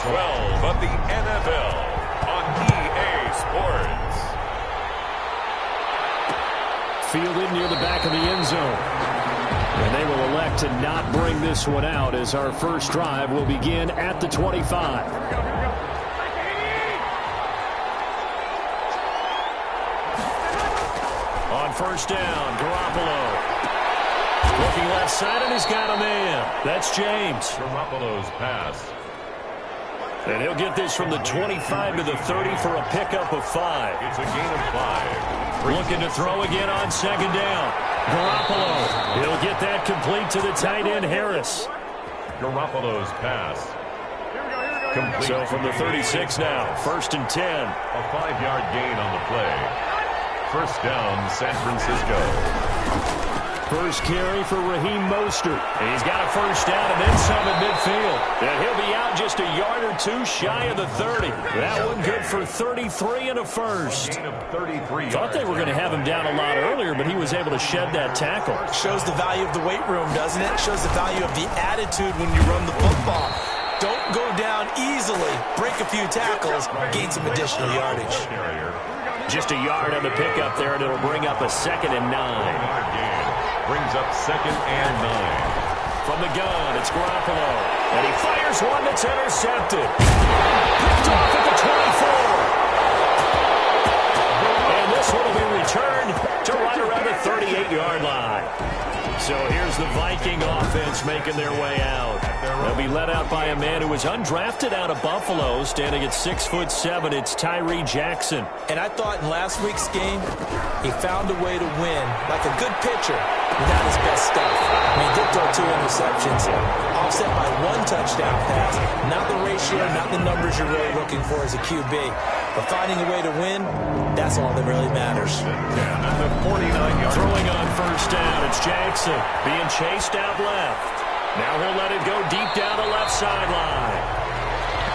12 of the NFL on EA Sports. Fielded near the back of the end zone. And they will elect to not bring this one out as our first drive will begin at the 25. On first down, Garoppolo. Looking left side, and he's got a man. That's James. Garoppolo's pass. And he'll get this from the 25 to the 30 for a pickup of 5. It's a gain of 5. Looking to throw again on second down. Garoppolo. He'll get that complete to the tight end, Harris. Garoppolo's pass. Complete. So from the 36 now, first and 10. A 5-yard gain on the play. First down, San Francisco. First carry for Raheem Mostert. And he's got a first down and then some at midfield. And he'll be out just a yard or two shy of the 30. That one good for 33 and a first. Thought they were going to have him down a lot earlier, but he was able to shed that tackle. Shows the value of the weight room, doesn't it? Shows the value of the attitude when you run the football. Don't go down easily. Break a few tackles. Gain some additional yardage. Just a yard on the pickup there, and it'll bring up a 2nd and 9. Brings up 2nd and 9. From the gun, it's Garoppolo. And he fires one that's intercepted. Picked off at the 24. And this one will be returned to right around the 38-yard line. So here's the Viking offense making their way out. They'll be led out by a man who was undrafted out of Buffalo, standing at 6'7". It's Tyree Jackson. And I thought in last week's game, he found a way to win, like a good pitcher, without his best stuff. I mean, he did throw 2 interceptions, offset by 1 touchdown pass. Not the ratio, not the numbers you're really looking for as a QB. But finding a way to win, that's all that really matters. At the 49-yard. Throwing on first down, it's Jackson being chased out left. Now he'll let it go deep down the left sideline.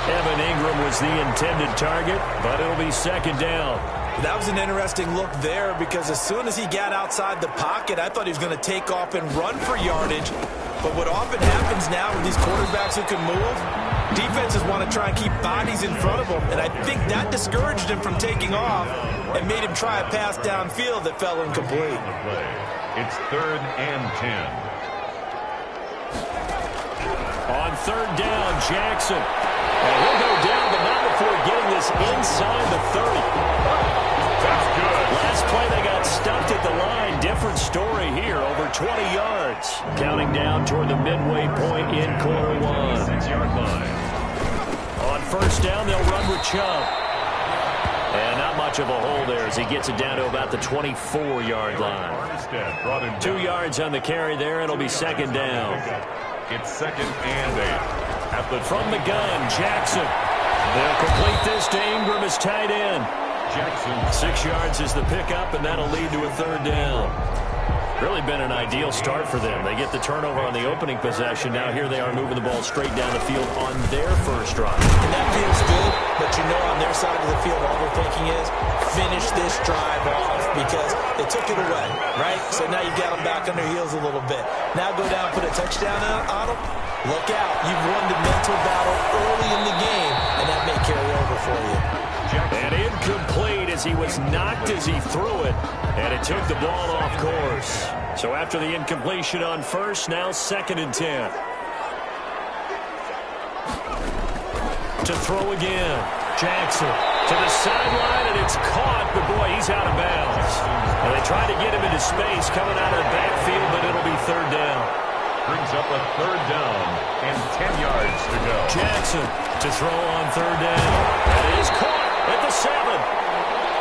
Evan Ingram was the intended target, but it'll be 2nd down. That was an interesting look there because as soon as he got outside the pocket, I thought he was going to take off and run for yardage. But what often happens now with these quarterbacks who can move, defenses want to try and keep bodies in front of them. And I think that discouraged him from taking off and made him try a pass downfield that fell incomplete. It's 3rd and 10. On 3rd down, Jackson. And he'll go down, but not before getting this inside the 30. That's good. Last play, they got stumped at the line. Different story here, over 20 yards. Counting down toward the midway point in quarter 1. 6-yard line. On first down, they'll run with Chubb. And not much of a hole there as he gets it down to about the 24-yard line. 2 yards on the carry there, and it'll be 2nd down. It's 2nd and 8. From the gun, Jackson. They'll complete this to Ingram as tight end. Jackson. 6 yards is the pickup, and that'll lead to a 3rd down. Really been an ideal start for them. They get the turnover on the opening possession. Now here they are moving the ball straight down the field on their first drive. And that feels good, but you know on their side of the field all they're thinking is finish this drive off because they took it away, right? So now you've got them back on their heels a little bit. Now go down and put a touchdown on them. Look out. You've won the mental battle early in the game, and that may carry over for you. And incomplete as he was knocked as he threw it, and it took the ball off course. So after the incompletion on first, now 2nd and 10. To throw again, Jackson to the sideline, and it's caught, but boy, he's out of bounds. And they tried to get him into space coming out of the backfield, but it'll be 3rd down. Brings up a 3rd down and 10 yards to go. Jackson to throw on 3rd down. That is caught at the 7.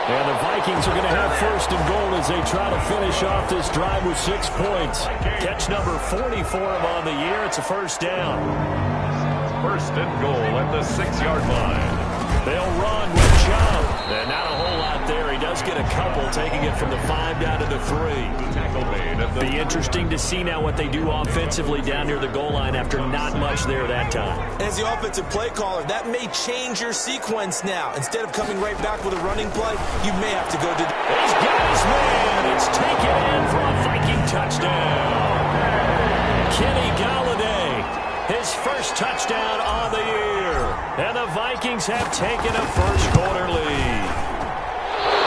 And the Vikings are going to have 1st and goal as they try to finish off this drive with 6 points. Catch number 40 for him on the year. It's a 1st down. 1st and goal at the 6-yard line. They'll run with Chubb. And not a whole lot there. He does get a couple, taking it from the 5 down to the 3. Tackle made at the Be interesting to see now what they do offensively down near the goal line after not much there that time. As the offensive play caller, that may change your sequence now. Instead of coming right back with a running play, you may have to go to the... He's got his man. It's taken in for a Viking touchdown. Kenny Golladay, his first touchdown on the year. And the Vikings have taken a first-quarter lead.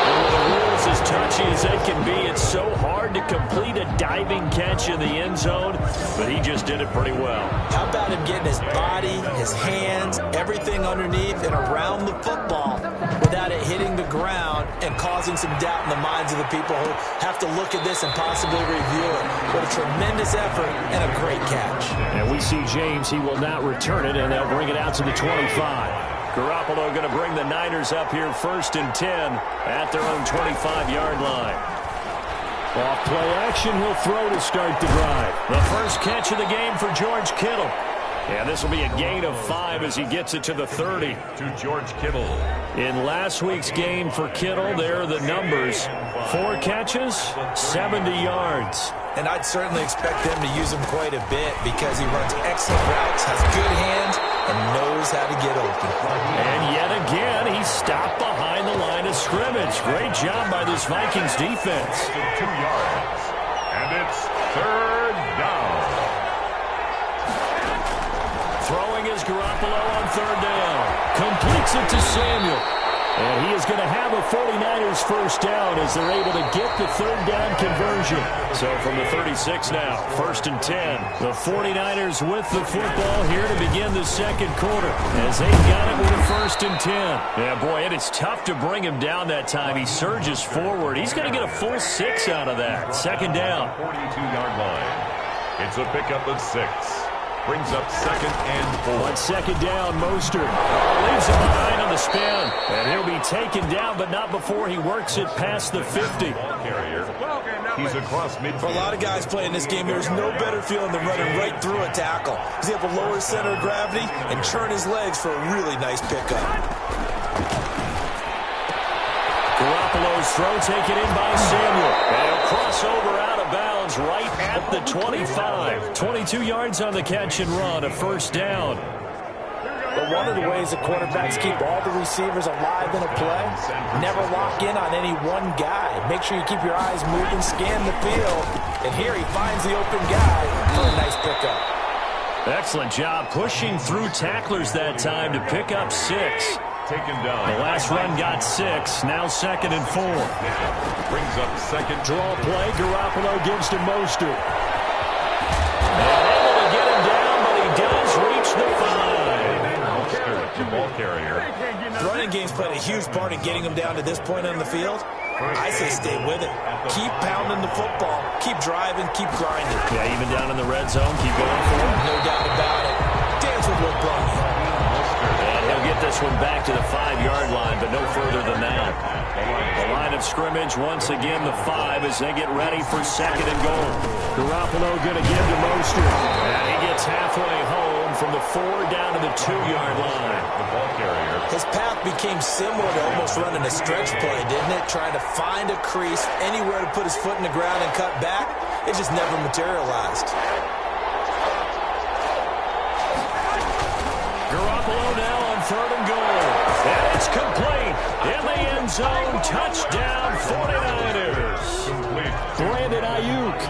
And with the rules as touchy as they can be, it's so hard to complete a diving catch in the end zone, but he just did it pretty well. How about him getting his body, his hands, everything underneath and around the football without it hitting the ground and causing some doubt in the minds of the people who have to look at this and possibly review it. What a tremendous effort and a great catch. And we see James. He will not return it, and they'll bring it out to the 25. Garoppolo going to bring the Niners up here 1st and 10 at their own 25-yard line. Off play action, he'll throw to start the drive. The first catch of the game for George Kittle. And this will be a gain of 5 as he gets it to the 30. To George Kittle. In last week's game for Kittle, there are the numbers. 4 catches, 70 yards. And I'd certainly expect them to use him quite a bit because he runs excellent routes, has good hands, and knows how to get open. And yet again, he stopped behind the line of scrimmage. Great job by this Vikings defense. 2 yards. And it's 3rd down. Throwing is Garoppolo on 3rd down. Completes it to Samuel. And he is going to have a 49ers first down as they're able to get the 3rd down conversion. So from the 36 now, 1st and 10. The 49ers with the football here to begin the second quarter as they got it with a 1st and 10. Yeah, boy, it is tough to bring him down that time. He surges forward. He's going to get a full 6 out of that. 2nd down. 42-yard line. It's a pickup of 6. Brings up 2nd and 4. On 2nd down, Mostert leaves him behind on the spin. And he'll be taken down, but not before he works it past the 50. Ball carrier. He's across midfield. For a lot of guys playing this game, there's no better feeling than running right through a tackle. He's able to lower his center of gravity and churn his legs for a really nice pickup. Garoppolo's throw taken in by Samuel. And he'll cross over out of bounds right at the 25. 22 yards on the catch and run, a 1st down. But one of the ways the quarterbacks keep all the receivers alive in a play, never lock in on any one guy. Make sure you keep your eyes moving, scan the field. And here he finds the open guy for a nice pickup. Excellent job pushing through tacklers that time to pick up 6. Taken down. The last run got 6. Now 2nd and 4. Brings up 2nd. Draw play. Garoppolo gives to Mostert. And able to get him down, but he does reach the 5. The ball carrier. The running game's played a huge part in getting him down to this point on the field. I say stay with it. Keep pounding the football. Keep driving. Keep grinding. Yeah, even down in the red zone. Keep going for it. No doubt about it. Dance with what brought you. And he'll get this one back to the 5-yard line, but no further than that. The line of scrimmage, once again, the 5 as they get ready for 2nd and goal. Garoppolo going to give to Mostert. And he gets halfway home from the 4 down to the 2-yard line. The ball carrier. His path became similar to almost running a stretch play, didn't it? Trying to find a crease, anywhere to put his foot in the ground and cut back. It just never materialized. Garoppolo now on 3rd and goal. And it's complete. In the end zone, touchdown 49ers. Complete. Brandon Ayuk,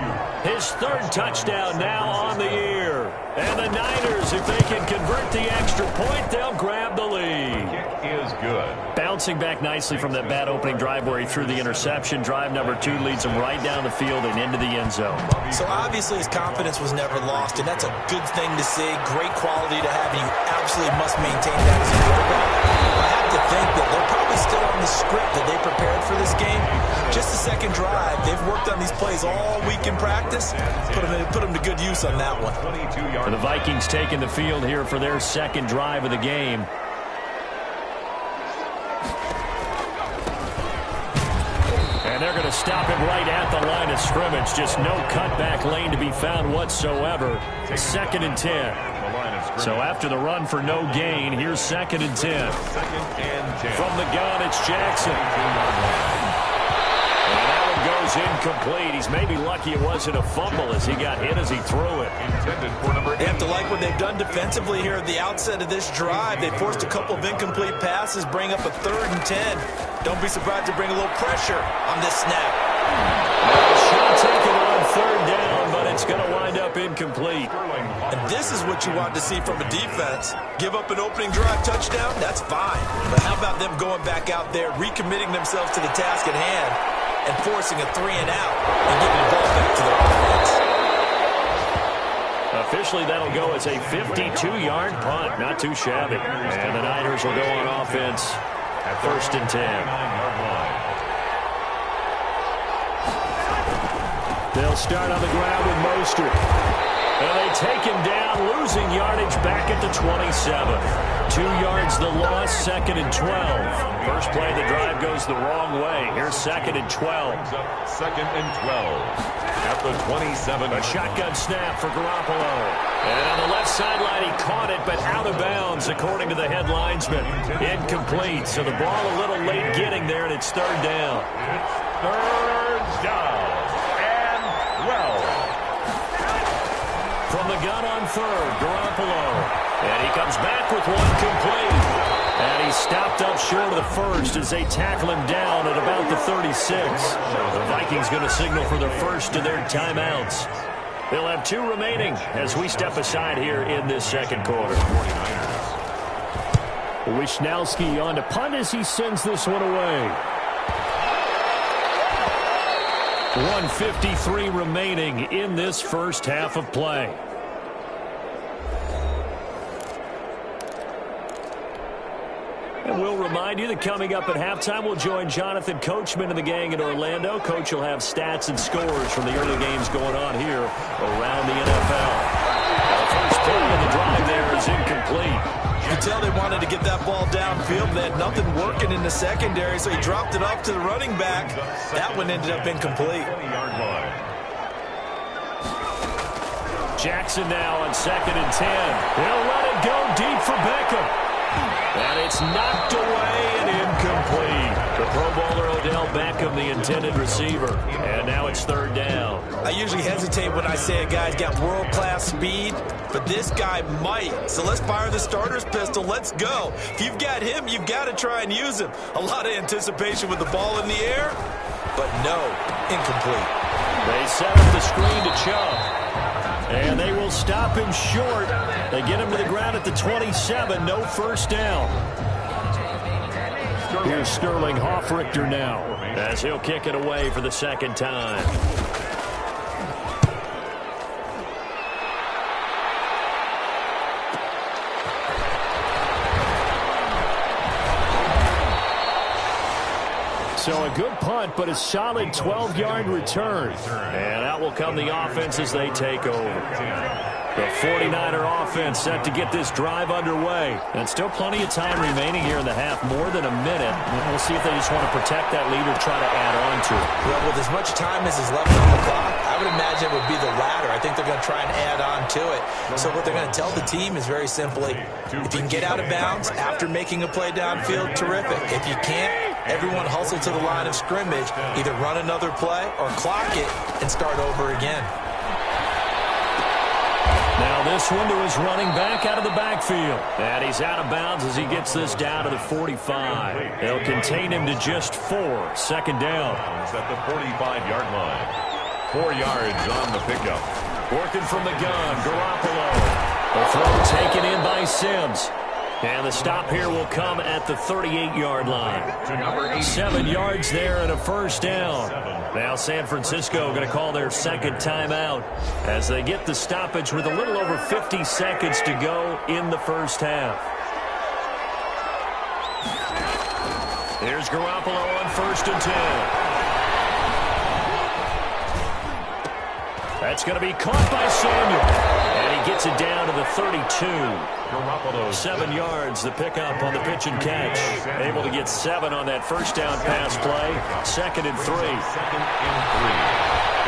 his 3rd touchdown now on the year. And the Niners, if they can convert the extra point, they'll grab the lead. Kick is good. Bouncing back nicely from that bad opening drive where he threw the interception. Drive number 2 leads him right down the field and into the end zone. So obviously his confidence was never lost, and that's a good thing to see. Great quality to have, and you absolutely must maintain that as a quarterback. I have to think that they're probably still on the script that they prepared for this game. Just the 2nd drive. They've worked on these plays all week in practice. Put them to good use on that one. 22 yards. The Vikings taking the field here for their 2nd drive of the game. And they're going to stop him right at the line of scrimmage. Just no cutback lane to be found whatsoever. 2nd and 10. So after the run for no gain, here's 2nd and 10. 2nd and 10. From the gun, it's Jackson. And that one goes incomplete. He's maybe lucky it wasn't a fumble as he got hit as he threw it. Intended for number 8. They have to like what they've done defensively here at the outset of this drive. They forced a couple of incomplete passes, bring up a 3rd and 10. Don't be surprised to bring a little pressure on this snap. Shot taken on 3rd down, but it's going to wind up up incomplete. And this is what you want to see from a defense. Give up an opening drive touchdown, that's fine. But how about them going back out there, recommitting themselves to the task at hand, and forcing a 3-and-out and getting the ball back to their offense? Officially, that'll go as a 52-yard punt. Not too shabby. And the Niners will go on offense at 1st and 10. They'll start on the ground with Mostert. And they take him down, losing yardage back at the 27. 2 yards the loss, 2nd and 12. First play of the drive goes the wrong way. Here's 2nd and 12. 2nd and 12 at the 27. A shotgun snap for Garoppolo. And on the left sideline, he caught it, but out of bounds, according to the head linesman. Incomplete. So the ball a little late getting there, and it's 3rd down. It's 3rd down. From the gun on 3rd, Garoppolo. And he comes back with one complete. And he's stopped up short of the 1st as they tackle him down at about the 36. The Vikings going to signal for their first of their timeouts. They'll have 2 remaining as we step aside here in this 2nd quarter. Wishnowski on to punt as he sends this one away. 1:53 remaining in this first half of play. And we'll remind you that coming up at halftime, we'll join Jonathan Coachman and the gang in Orlando. Coach will have stats and scores from the early games going on here around the NFL. The first play of the drive there is incomplete. You could tell they wanted to get that ball downfield. They had nothing working in the secondary, so he dropped it off to the running back. That one ended up incomplete. Jackson now on 2nd and 10. He'll let it go deep for Beckham. And it's knocked away and incomplete. The Pro Bowler Odell Beckham, the intended receiver. And now it's 3rd down. I usually hesitate when I say a guy's got world-class speed, but this guy might. So let's fire the starter's pistol. Let's go. If you've got him, you've got to try and use him. A lot of anticipation with the ball in the air, but no, incomplete. They set up the screen to Chubb. And they will stop him short. They get him to the ground at the 27. No first down. Here's Sterling Hoffrichter now as he'll kick it away for the 2nd time. So a good punt, but a solid 12-yard return. And out will come the offense as they take over. The 49er offense set to get this drive underway. And still plenty of time remaining here in the half, more than a minute. We'll see if they just want to protect that lead or try to add on to it. Well, with as much time as is left on the clock, I would imagine it would be the latter. I think they're going to try and add on to it. So what they're going to tell the team is very simply, if you can get out of bounds after making a play downfield, terrific. If you can't, everyone hustle to the line of scrimmage, either run another play or clock it and start over again. Now this one to his running back out of the backfield. And he's out of bounds as he gets this down to the 45. They'll contain him to just 4. 2nd down. It's at the 45-yard line. 4 yards on the pickup. Working from the gun, Garoppolo. The throw taken in by Sims. And the stop here will come at the 38-yard line. 7 yards there and a first down. Now San Francisco going to call their 2nd timeout as they get the stoppage with a little over 50 seconds to go in the first half. Here's Garoppolo on 1st and 10. That's going to be caught by Samuel. And he gets it down to the 32. 7 yards, the pickup on the pitch and catch. Able to get 7 on that first down pass play. 2nd and 3. 2nd and 3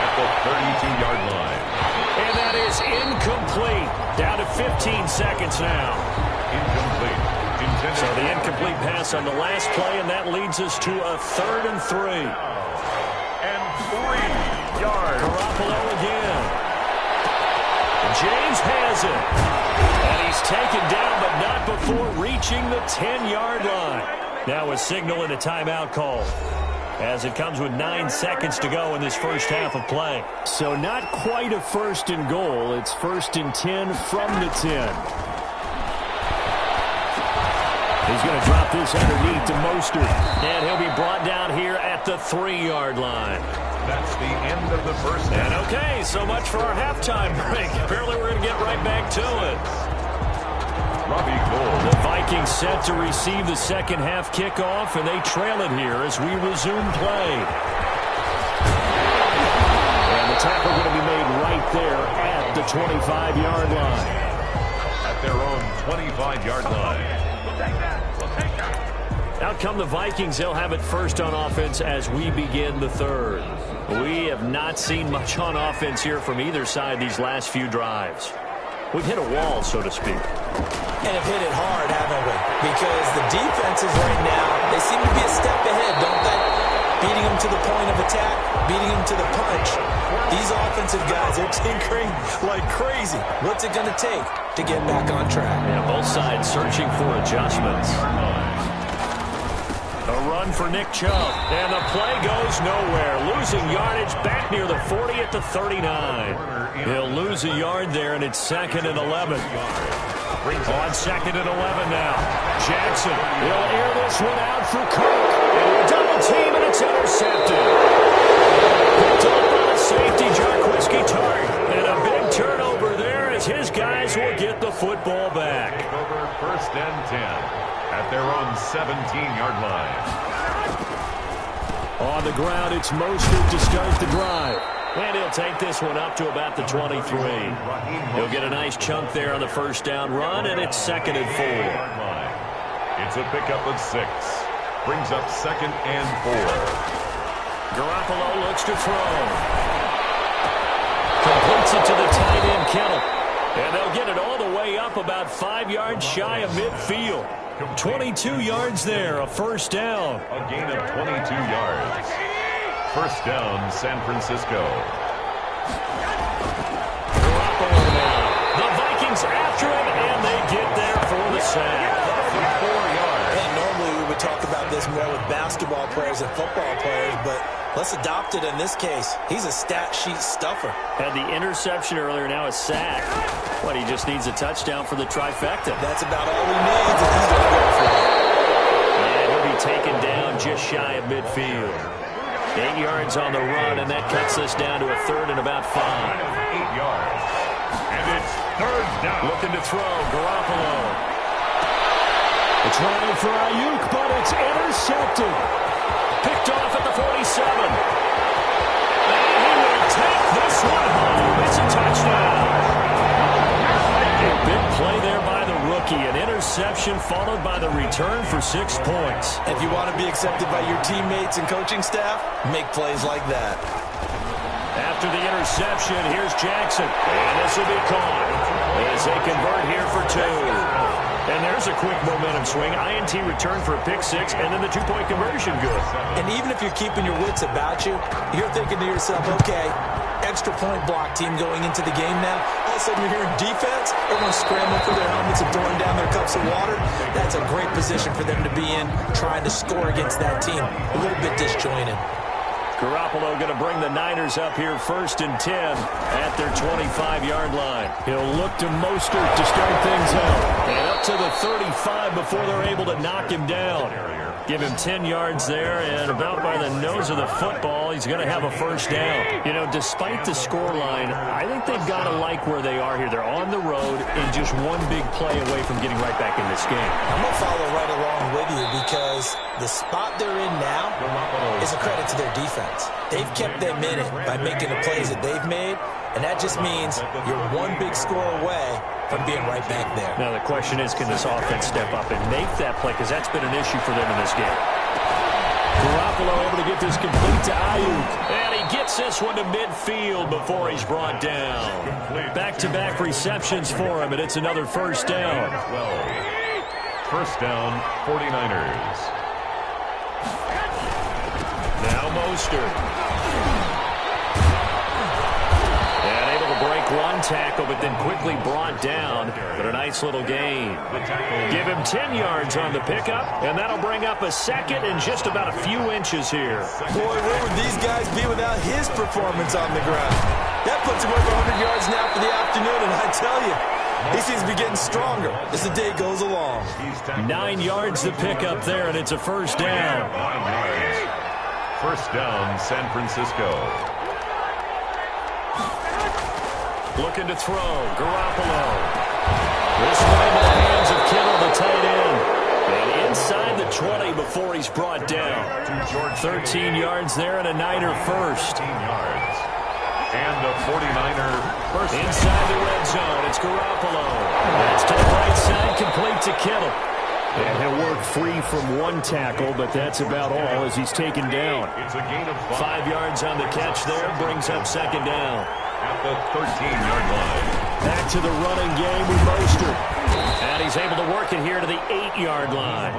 at the 32-yard line. And that is incomplete. Down to 15 seconds now. Incomplete. So the incomplete pass on the last play, and that leads us to a 3rd and 3. And 3 yards. Garoppolo again. James has it. And he's taken down, but not before reaching the 10-yard line. Now a signal and a timeout call. as it comes with 9 seconds to go in this first half of play. So not quite a first and goal. It's 1st and 10 from the 10. He's going to drop this underneath to Mostert. And he'll be brought down here at the 3-yard line. That's the end of the first half. And okay, so much for our halftime break. Apparently we're going to get right back to it. The Vikings set to receive the second half kickoff, and they trail it here as we resume play. And the tackle going to be made right there at the 25-yard line. At their own 25-yard line. Out come the Vikings. They'll have it first on offense as we begin the third. We have not seen much on offense here from either side these last few drives. We've hit a wall, so to speak. And have hit it hard, haven't we? Because the defenses right now, they seem to be a step ahead, don't they? Beating them to the point of attack, beating them to the punch. These offensive guys, they're tinkering like crazy. What's it going to take to get back on track? Yeah, both sides searching for adjustments. A run for Nick Chubb, and the play goes nowhere. Losing yardage back near the 40 at the 39. He'll lose a yard there, and it's 2nd and 11. On 2nd and 11 now. Jackson, he'll air this one out for Cook. And a double team, and it's intercepted. Picked up by the safety, Jarquiski Tart. And a big turnover there as his guys will get the football back. Over 1st and 10 at their own 17-yard line. On the ground, it's Mostert to start the drive. And he'll take this one up to about the 23. He'll get a nice chunk there on the first down run, and it's 2nd and 4. It's a pickup of 6. Brings up 2nd and 4. Garoppolo looks to throw. Completes it to the tight end, Kittle. And they'll get it all the way up about 5 yards shy of midfield. 22 yards there, a first down. A gain of 22 yards. First down, San Francisco. Garoppolo now. The Vikings after him, and they get there for the sack. 4 yards. And normally we would talk about this more with basketball players and football players, but let's adopt it in this case. He's a stat sheet stuffer. Had the interception earlier, now a sack. What, he just needs a touchdown for the trifecta. That's about all he needs, and he's going to go for it. And he'll be taken down just shy of midfield. 8 yards on the run, and that cuts us down to a 3rd and about 5. 8 yards. And it's 3rd down. Looking to throw, Garoppolo. It's running for Ayuk, but it's intercepted. Picked off at the 47. And he will take this one home. It's a touchdown. A big play there by the rookie. An interception followed by the return for 6 points. If you want to be accepted by your teammates and coaching staff, make plays like that. After the interception, here's Jackson. And this will be caught as they convert here for 2. And there's a quick momentum swing. INT return for a pick 6, and then the 2-point conversion good. And even if you're keeping your wits about you, you're thinking to yourself, okay, extra point block team going into the game now. All of a sudden you're hearing defense, everyone's scrambling for their helmets and throwing down their cups of water. That's a great position for them to be in, trying to score against that team. A little bit disjointed. Garoppolo going to bring the Niners up here 1st and 10 at their 25-yard line. He'll look to Mostert to start things out. And up to the 35 before they're able to knock him down. Give him 10 yards there, and about by the nose of the football, he's going to have a first down. You know, despite the scoreline, I think they've got to like where they are here. They're on the road and just one big play away from getting right back in this game. I'm going to follow right along with you because the spot they're in now is a credit to their defense. They've kept them in it by making the plays that they've made, and that just means you're one big score away from being right back there. Now the question is, can this offense step up and make that play? Because that's been an issue for them in this game. Garoppolo able to get this complete to Ayuk. And he gets this one to midfield before he's brought down. Back-to-back receptions for him, and it's another first down. 12. First down, 49ers. Now Mostert. And able to break one one tackle, but then quickly brought down. But a nice little gain. Give him 10 yards on the pickup, and that'll bring up a second and just about a few inches here. Boy, where would these guys be without his performance on the ground? That puts him over 100 yards now for the afternoon, and I tell you, he seems to be getting stronger as the day goes along. 9 yards to pick up there, and it's a first down. 9 yards. First down, San Francisco. Looking to throw, Garoppolo. This one into the hands of Kittle, the tight end. And inside the 20 before he's brought down. 13 yards there and a Niner first. 13 yards. And a 49er first. Inside the red zone, it's Garoppolo. That's to the right side, complete to Kittle. And he'll work free from one tackle, but that's about all as he's taken down. It's a gain of 5 yards on the catch there, brings up second down. At the 13-yard line. Back to the running game with Mostert. And he's able to work it here to the 8-yard line.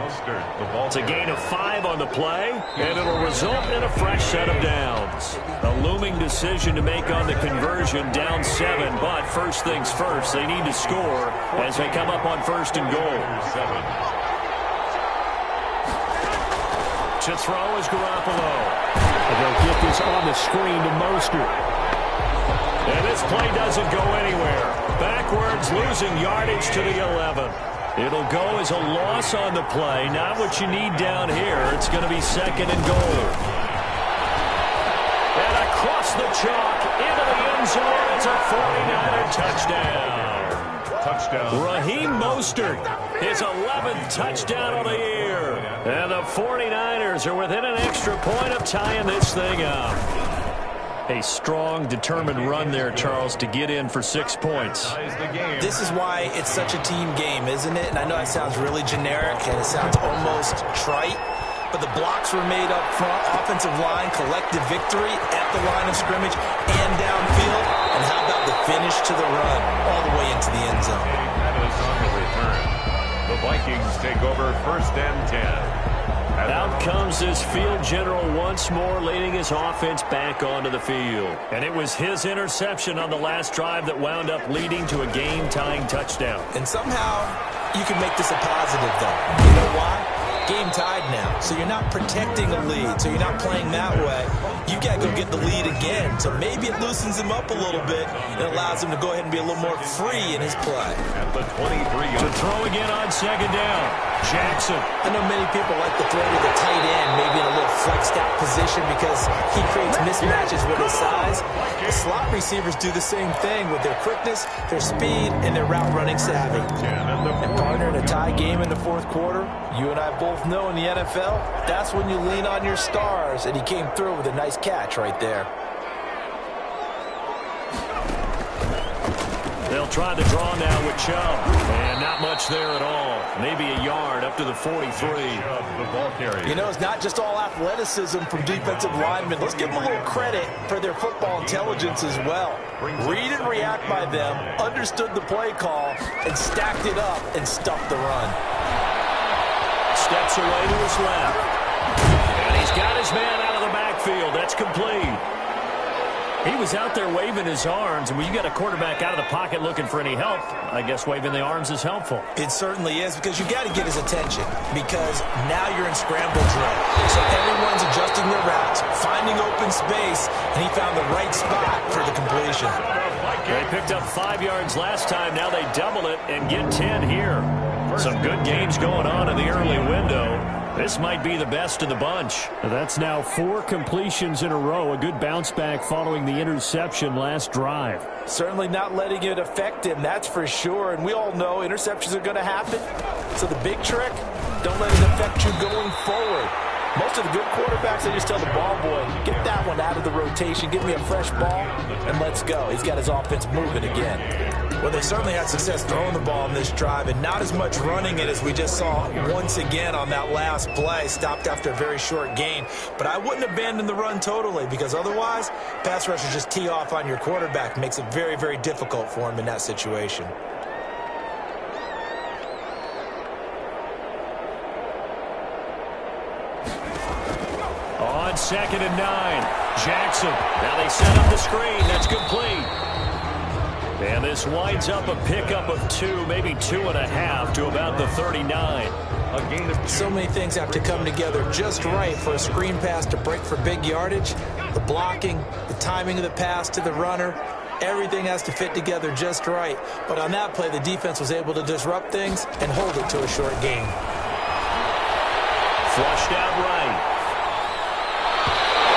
It's a gain of 5 on the play, and it'll result in a fresh set of downs. A looming decision to make on the conversion, down 7, but first things first, they need to score as they come up on first and goal. To throw is Garoppolo. And they'll get this on the screen to Mostert. And this play doesn't go anywhere. Backwards, losing yardage to the 11. It'll go as a loss on the play. Not what you need down here. It's going to be second and goal. And across the chalk, into the end zone. It's a 49er touchdown. Touchdown. Raheem Mostert, his 11th touchdown of the year. And the 49ers are within an extra point of tying this thing up. A strong, determined run there, Charles, to get in for 6 points. This is why it's such a team game, isn't it? And I know it sounds really generic and it sounds almost trite, but the blocks were made up front, offensive line, collective victory at the line of scrimmage and downfield. And how about the finish to the run all the way into the end zone? That is on the return. The Vikings take over first and 10. Out comes this field general once more, leading his offense back onto the field. And it was his interception on the last drive that wound up leading to a game-tying touchdown. And somehow you can make this a positive, though. You know why? Game tied now, so you're not protecting a lead, so you're not playing that way. You got to go get the lead again, so maybe it loosens him up a little bit and allows him to go ahead and be a little more free in his play. At the 23. To throw again on second down, Jackson. I know many people like to throw to the tight end, maybe in a little flexed out position because he creates mismatches with his size. The slot receivers do the same thing with their quickness, their speed, and their route running savvy. And partner, in a tie game in the fourth quarter, you and I both know in the NFL, that's when you lean on your stars, and he came through with a nice catch right there. They'll try the draw now with Chubb, and not much there at all. Maybe a yard up to the 43. The ball carrier. You know, it's not just all athleticism from defensive linemen. Let's give them a little credit for their football intelligence as well. Read and react by them, understood the play call, and stacked it up and stuffed the run. Steps away to his left. And he's got his man out of the backfield. That's complete. He was out there waving his arms, and when you got a quarterback out of the pocket looking for any help, I guess waving the arms is helpful. It certainly is, because you got to get his attention, because now you're in scramble drill. So everyone's adjusting their routes, finding open space, and he found the right spot for the completion. They picked up 5 yards last time. Now they double it and get 10 here. Some good games going on in the early window. This might be the best of the bunch. That's now 4 completions in a row. A good bounce back following the interception last drive. Certainly not letting it affect him, that's for sure. And we all know interceptions are going to happen. So the big trick, don't let it affect you going forward. Most of the good quarterbacks, they just tell the ball boy, get that one out of the rotation, give me a fresh ball, and let's go. He's got his offense moving again. Well, they certainly had success throwing the ball in this drive, and not as much running it as we just saw once again on that last play. Stopped after a very short gain. But I wouldn't abandon the run totally, because otherwise, pass rushers just tee off on your quarterback. Makes it very, very difficult for him in that situation. On 2nd and 9, Jackson. Now they set up the screen. That's complete. And this winds up a pickup of 2, maybe 2.5 to about the 39. A gain of 2. So many things have to come together just right for a screen pass to break for big yardage. The blocking, the timing of the pass to the runner, everything has to fit together just right. But on that play, the defense was able to disrupt things and hold it to a short gain. Flushed out right.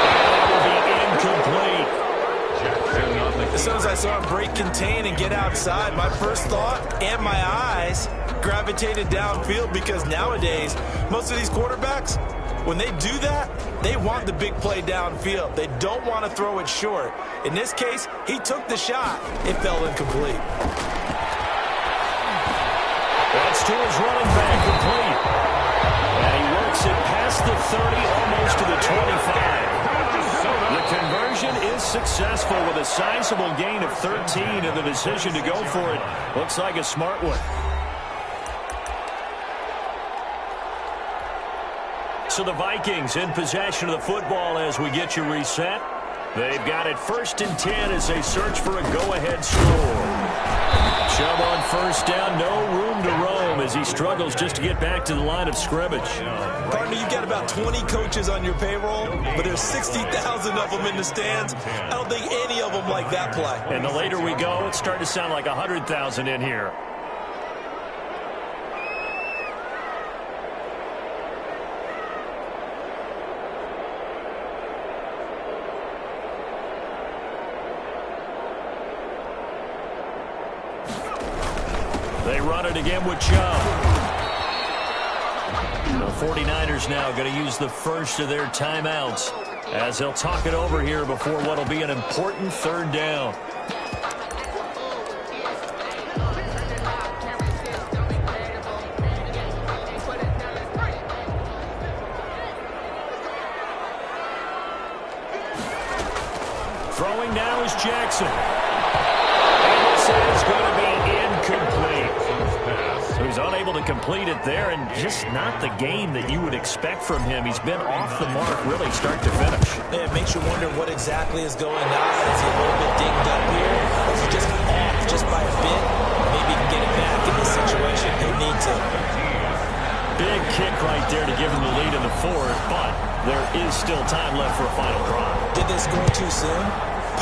And that will be incomplete. As soon as I saw him break contain and get outside, my first thought and my eyes gravitated downfield, because nowadays, most of these quarterbacks, when they do that, they want the big play downfield. They don't want to throw it short. In this case, he took the shot. It fell incomplete. That's to his running back, complete. And he works it past the 30, almost to the 25. The conversion is successful with a sizable gain of 13, and the decision to go for it looks like a smart one. So the Vikings in possession of the football as we get you reset. They've got it 1st and 10 as they search for a go-ahead score. Chubb on first down, no room to roam as he struggles just to get back to the line of scrimmage. Partner, you've got about 20 coaches on your payroll, but there's 60,000 of them in the stands. I don't think any of them like that play. And the later we go, it's starting to sound like 100,000 in here. They run it again with Chubb. The 49ers now going to use the first of their timeouts as they'll talk it over here before what will be an important 3rd down. Throwing now is Jackson. And this is going to be incomplete. So he's unable to complete it there, and just not the game that you would expect from him. He's been off the mark really start to finish. Yeah, it makes you wonder what exactly is going on. Is he a little bit dinged up here? Or is he just off just by a bit? Maybe he can get it back in this situation. They need to. Big kick right there to give him the lead in the 4th, but there is still time left for a final drive. Did they score too soon?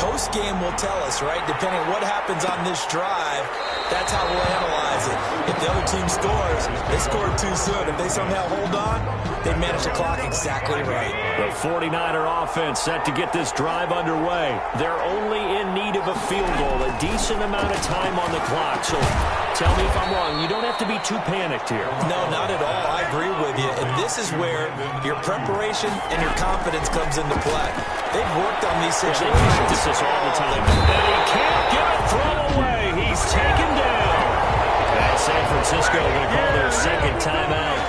Post-game will tell us, right? Depending on what happens on this drive, that's how we'll analyze it. If the other team scores, they scored too soon. If they somehow hold on, they manage the clock exactly right. The 49er offense set to get this drive underway. They're only in need of a field goal, a decent amount of time on the clock. So tell me if I'm wrong. You don't have to be too panicked here. No, not at all. I agree with you. And this is where your preparation and your confidence comes into play. They've worked on these situations. They practice this all the time. And he can't get a throw away. He's taken down. And San Francisco going to call their 2nd timeout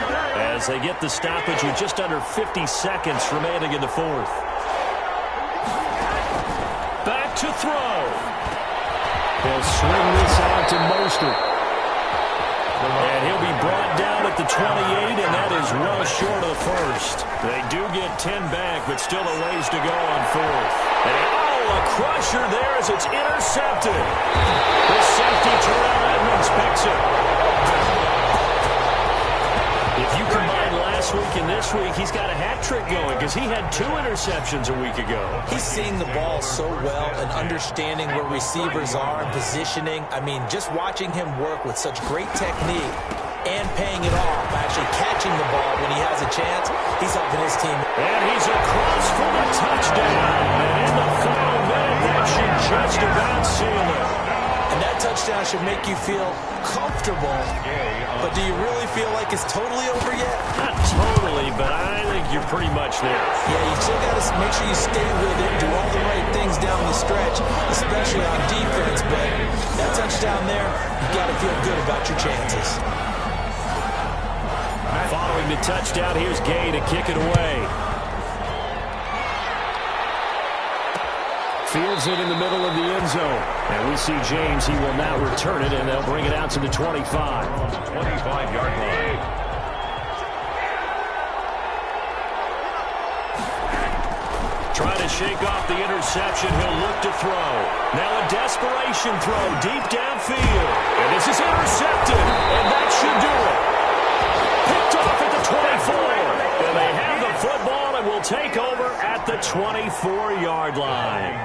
as they get the stoppage with just under 50 seconds remaining in the 4th. Back to throw. He'll swing this out to Mostert. And he'll be brought down at the 28, and that is well short of the 1st. They do get 10 back, but still a ways to go on 4th. And a crusher there as it's intercepted. The safety, Terrell Edmonds, picks it. If you combine last week and this week, he's got a hat trick going because he had 2 interceptions a week ago. He's seeing the ball so well and understanding where receivers are and positioning. I mean, just watching him work with such great technique and paying it off, actually catching the ball when he has a chance, he's helping his team. And he's across for the touchdown. And in the final minute, that should just about seal it. And that touchdown should make you feel comfortable. But do you really feel like it's totally over yet? Not totally, but I think you're pretty much there. Yeah, you still got to make sure you stay with it, do all the right things down the stretch, especially on defense. But that touchdown there, you got to feel good about your chances. Following the touchdown, here's Gay to kick it away. Fields it in the middle of the end zone. And we see James, he will now return it, and they'll bring it out to the 25. 25-yard line. Trying to shake off the interception. He'll look to throw. Now a desperation throw deep downfield. And this is intercepted. And that should do it. Picked off at the 24. And they have the football and will take over at the 24-yard line.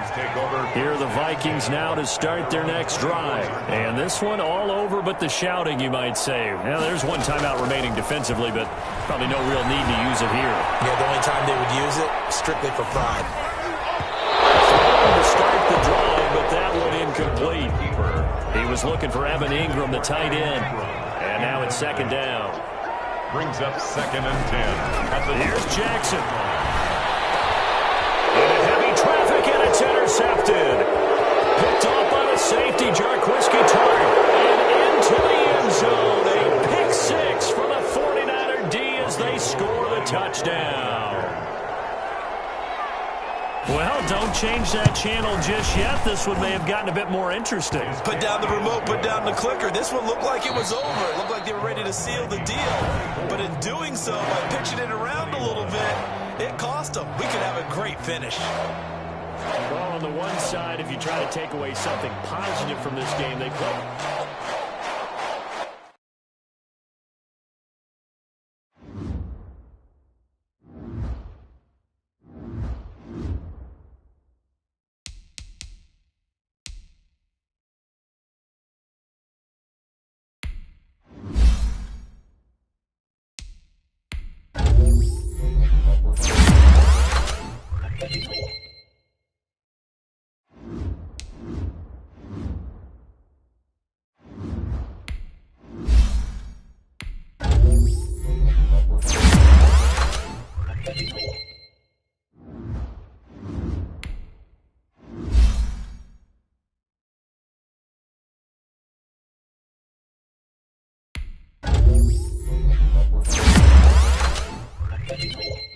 Here are the Vikings now to start their next drive. And this one all over but the shouting, you might say. Now, there's one timeout remaining defensively, but probably no real need to use it here. Yeah, the only time they would use it, strictly for pride. To start the drive, but that one incomplete. He was looking for Evan Ingram, the tight end. And now it's second down. Brings up 2nd and 10. Here's Jackson. Into heavy traffic, and it's intercepted. Picked off by the safety, Jarquiski Tart. And into the end zone. A pick six for the 49er D as they score the touchdown. Well, don't change that channel just yet. This one may have gotten a bit more interesting. Put down the remote, put down the clicker. This one looked like it was over. It looked like they were ready to seal the deal. But in doing so, by pitching it around a little bit, it cost them. We could have a great finish. Well, on the one side, if you try to take away something positive from this game, they could. Thank you.